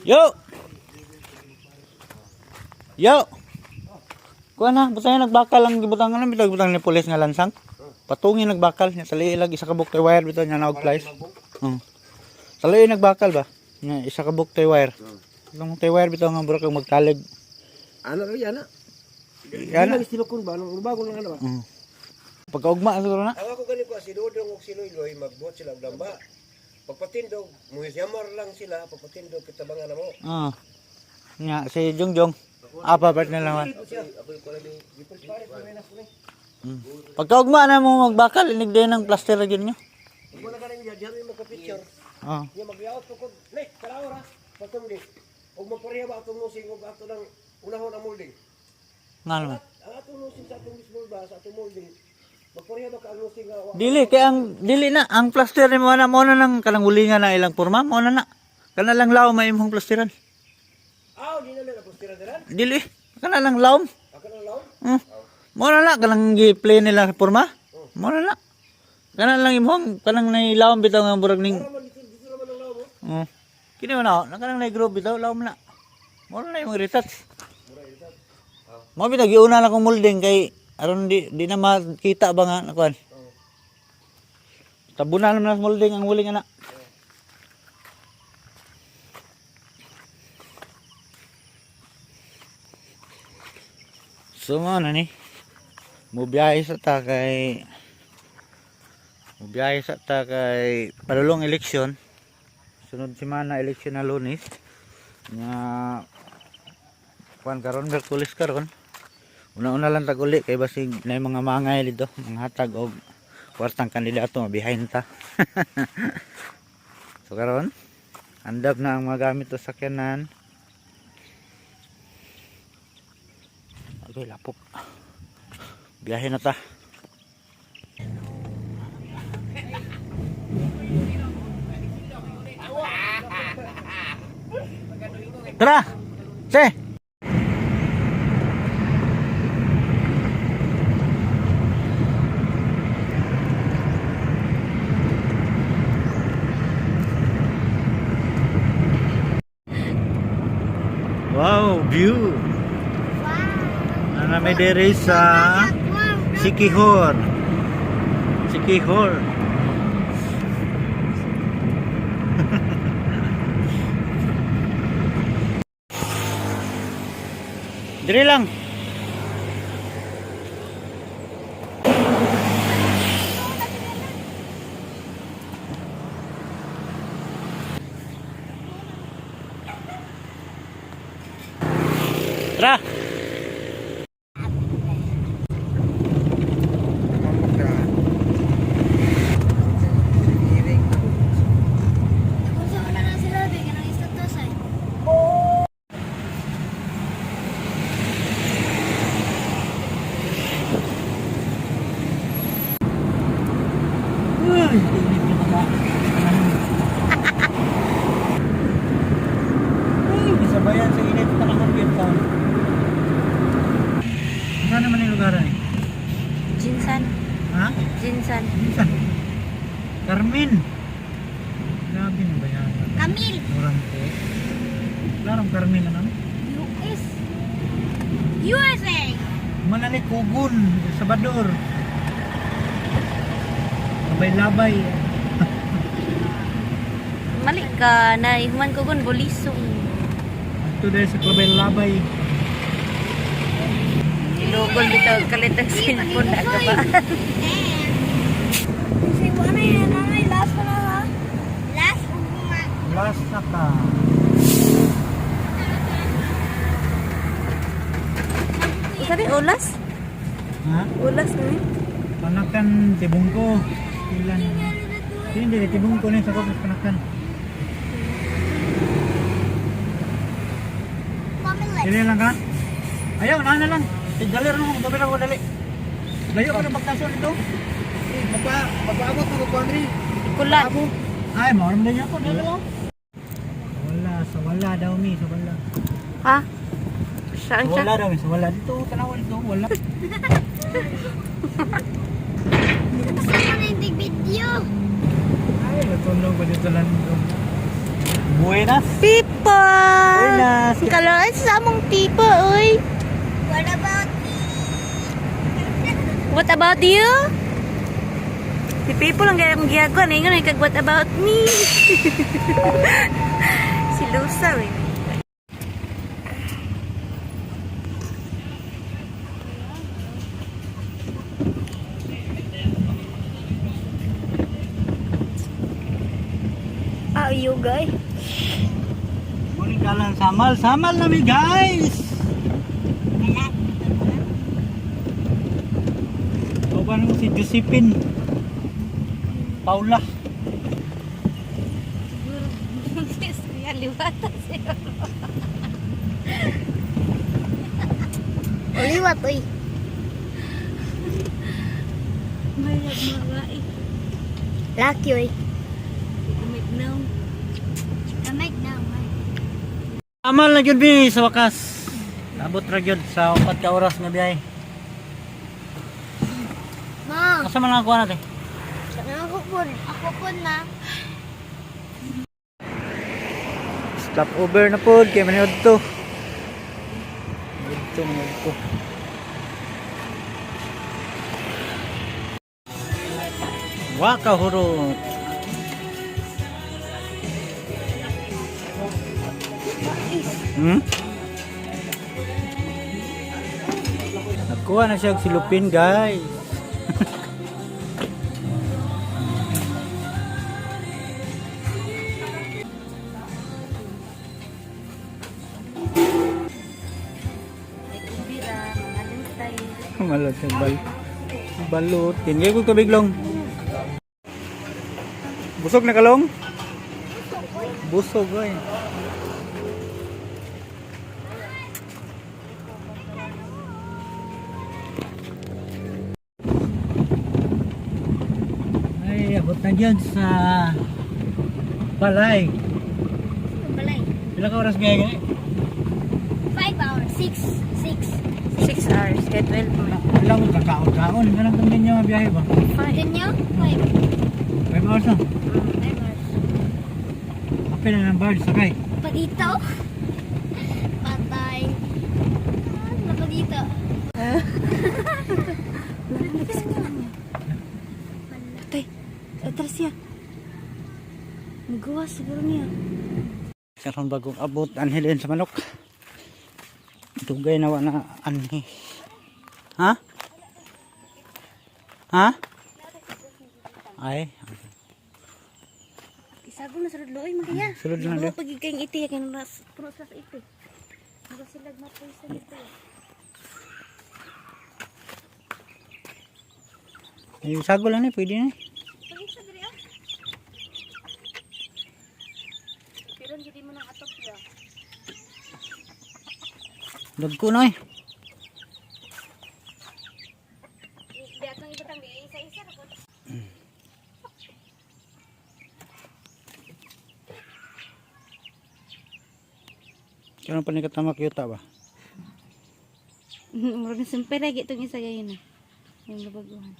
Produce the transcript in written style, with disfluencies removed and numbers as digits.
Yo! Yo! Kuha na, butang nagbakal lang gibutang nga bitag butang ni pulis nga lansang. Patungin nagbakal nya sali ilag isa ka book tay wire bitaw nya naog flies. Sali nagbakal ba? Nya isa ka book tay wire. Lang tay wire bitaw nga buro kag magkalig. Ano ro yana? Yana Estilo kun ba nung bago lang ano ba? Pagkaugma siguro na. Ako gani ko si Dodong ug si Loyloy magbuot sila og damba. Pagpatindog, muhisyamar lang sila pagpatindog kita bangan mo. Nya si Jongjong. Apa part na lawan. Pagkaugma na mo magbakal inig din ng plaster gyud nyo. Ug na ganing diari mo ka picture. Nya magyaot ko late kala ora. Patong di. Ug magpareha ba atong musing ug ato nang unahon ang molding. Nga naman. Ang atong musing sa atong mismo ba sa atong molding. Magpareha ba ka ang musing nga Dili kay ang dili na ang plaster mo na nang kanang ulingan na ilang porma mo na. Kana lang law may imong plasteran. di na lang postira diran. Dili kana lang lawom. Ako nang law. Mo na kanang gi-play nila sa porma. Mo na. Kana lang imong kanang nailawom bitaw nga burag ning. Dito naman ang law mo. Kini na kanang nai-group bitaw lawom na. Mo na imong retouch. Mo bitag giuna na kong molding kay aron di na makita ba nga nakuan. Tabunan naman sa molding ang huling ana. So mo na ni. Mubiyahe sa ta kay padulong eleksyon. Sunod semana eleksyon na Lunes. Nga kuan karon Merkulis karon. Una-una lang taguli kay basig na mga mangay dito, mga hatag og kwartang kandidato mabihain ta. So karon andap na ang mga gamit sa sakyanan. Okay, lapok. Biyahe na ta. Tara! Se! Wow, view! Ano may dere sa Sikihor. Dire lang. Tara. Sabayan sa init panahon yun taon. Saan naman yung lugar eh? Jinsan. Ha? Jinsan. Minsan. Carmen. Grabe na ba yan? Camil. Durante. Larang Carmen na naman. US. USA. Manalik Kugun. Sabador. Labay-labay. Malik ka na ihuman ko gun bolisong. Ito dahil sa labay-labay. Ilugol dito kalitag cellphone na ka ba? Kasi ano yan, nanay, last ko na ha? Last ko nga. Last na ka. Sabi ulas? Ha? Ulas na ni? Panakan tibungko. Ilan? Hindi, tibungko na sa kopos panakan. Dili lang ka? Ayaw, na lang. Tigalir mo, gabi lang ko dali. Layo ka na magtasyon ito. Pagpaabot mo ko Andri. Kulat. Ay, maram din ako. Dali mo. Sa wala daw mi, sa wala. Ha? Saan Sa wala siya? daw mi, sa wala. Dito, tanawan dito, wala. Gusto ko na yung video. Ay, natulog pa dito lang dito. Buenas. People! Buenas. Kaloy sa among tipo, uy. What about me? What about you? Si People ang gayang giyagwan. Ingon, kag what about me? Si Lusa, eh. Ah, you guys. Muling kalan samal. Samal nami guys. Kawan mo si Josephine. Paula. Kaya liwata siya. Uliwat, uy. Mayag mga eh. Lucky, uy. Gamit na. Kamay na, uy. Amal na gyud mi sa wakas. Abot ra gyud sa 4 ka oras nga biyahe. Ma, Asa man lang ako natin? ako po na. Stop over na po kay maniod to. Maniod to. Waka hurot. Hmm? Nakuha na siya og silupin guys. Malot sa balot. Tingay ko kabiglong. Busog na kalong? Busog ay. Ay, abot na dyan sa Balay. Balay. Ilang ka oras gaya gaya? 5 hours. 6. 6 hours. Kaya 12 mo. Ilang mo kakaon-kaon. Ganang kami niya biyahe ba? Ganyo? 5. 5 hours na. 5 hours. Kapil na ng bird, sakay. Pagito. Patay. Napagito. Tay, atras siya. Nagawa siguro niya. Karon bagong abot anhilin sa manok. Dugay nawa na anhi. Ha? Ha? Ay, Isago na sulod looy magaya. sulod na Nagawa doon. pag ikay iti kay nas puno sa iti. Nagawa sila mapoy sa iti. Ay, sago lang ni, pwede na. Pagisa diri ah. Pero hindi mo nang atop ya. Dagko na eh. Di atong ibutang di isa-isa ra pud. Kaya pa ni katamak yuta ba? Murag na simpay lagi itong isa gayon na. Yung babaguhan.